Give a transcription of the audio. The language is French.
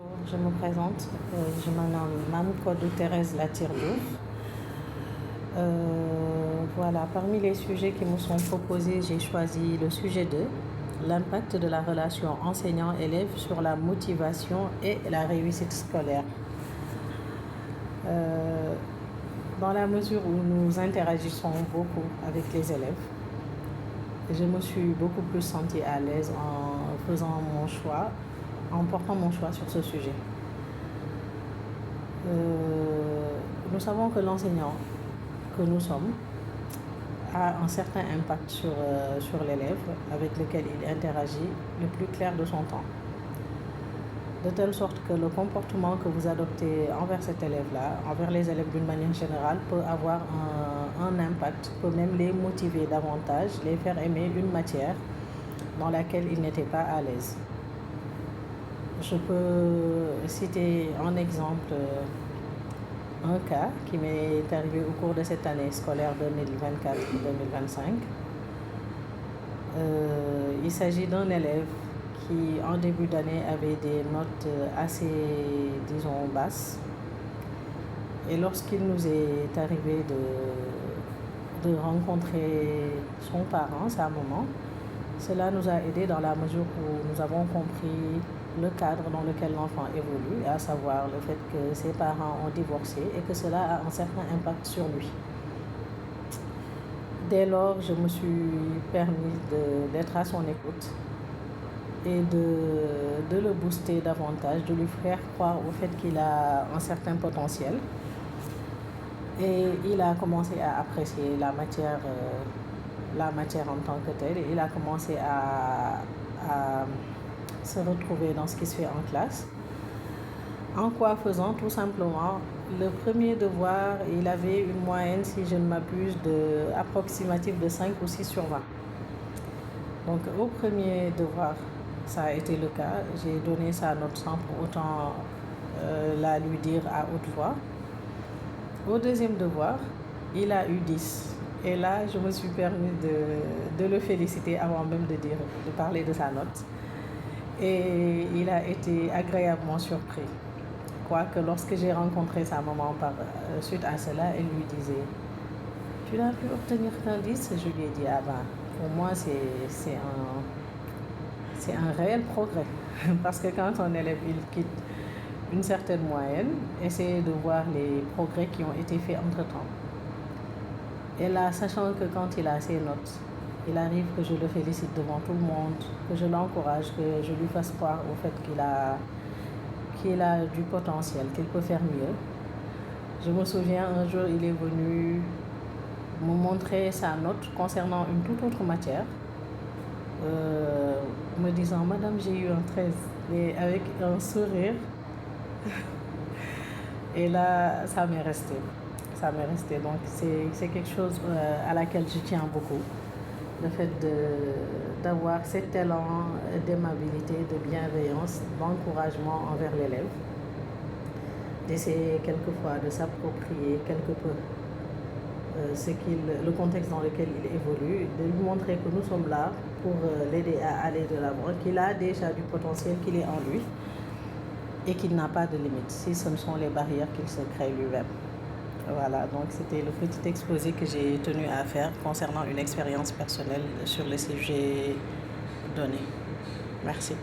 Je me présente, je me nomme Mame Codou Thérèse Latyr Diouf. Voilà, parmi les sujets qui me sont proposés, j'ai choisi le sujet 2, l'impact de la relation enseignant-élève sur la motivation et la réussite scolaire. Dans la mesure où nous interagissons beaucoup avec les élèves, je me suis beaucoup plus sentie à l'aise en faisant mon choix, en portant mon choix sur ce sujet. Nous savons que l'enseignant que nous sommes a un certain impact sur l'élève avec lequel il interagit le plus clair de son temps. De telle sorte que le comportement que vous adoptez envers cet élève-là, envers les élèves d'une manière générale, peut avoir un impact, peut même les motiver davantage, les faire aimer une matière dans laquelle ils n'étaient pas à l'aise. Je peux citer en exemple un cas qui m'est arrivé au cours de cette année scolaire 2024-2025. Il s'agit d'un élève qui, en début d'année, avait des notes assez, disons, basses. Et lorsqu'il nous est arrivé de rencontrer son parent, sa maman, cela nous a aidés dans la mesure où nous avons compris le cadre dans lequel l'enfant évolue, à savoir le fait que ses parents ont divorcé et que cela a un certain impact sur lui. Dès lors, je me suis permis d'être à son écoute et de le booster davantage, de lui faire croire au fait qu'il a un certain potentiel. Et il a commencé à apprécier la matière en tant que telle, et il a commencé à se retrouver dans ce qui se fait en classe. En quoi faisant? Tout simplement, le premier devoir, il avait une moyenne, si je ne m'abuse, approximative de 5 ou 6 sur 20. Donc au premier devoir, ça a été le cas. J'ai donné sa note sans pour autant la lui dire à haute voix. Au deuxième devoir, il a eu 10. Et là, je me suis permis de le féliciter avant même de parler de sa note. Et il a été agréablement surpris. Quoique lorsque j'ai rencontré sa maman suite à cela, elle lui disait « Tu n'as pu obtenir qu'un 10 ?» Je lui ai dit « Ah ben, pour moi, c'est un réel progrès. » Parce que quand un élève il quitte une certaine moyenne, essayer de voir les progrès qui ont été faits entre-temps. Et là, sachant que quand il a ses notes, il arrive que je le félicite devant tout le monde, que je l'encourage, que je lui fasse croire au fait qu'il a du potentiel, qu'il peut faire mieux. Je me souviens, un jour, il est venu me montrer sa note concernant une toute autre matière, me disant « Madame, j'ai eu un 13 », et avec un sourire. Et là, ça m'est resté. Donc, c'est quelque chose à laquelle je tiens beaucoup. Le fait d'avoir cet élan d'aimabilité, de bienveillance, d'encouragement envers l'élève. D'essayer quelquefois de s'approprier quelque peu le contexte dans lequel il évolue, de lui montrer que nous sommes là pour l'aider à aller de l'avant, qu'il a déjà du potentiel, qu'il est en lui et qu'il n'a pas de limite, si ce ne sont les barrières qu'il se crée lui-même. Voilà, donc c'était le petit exposé que j'ai tenu à faire concernant une expérience personnelle sur le sujet donné. Merci.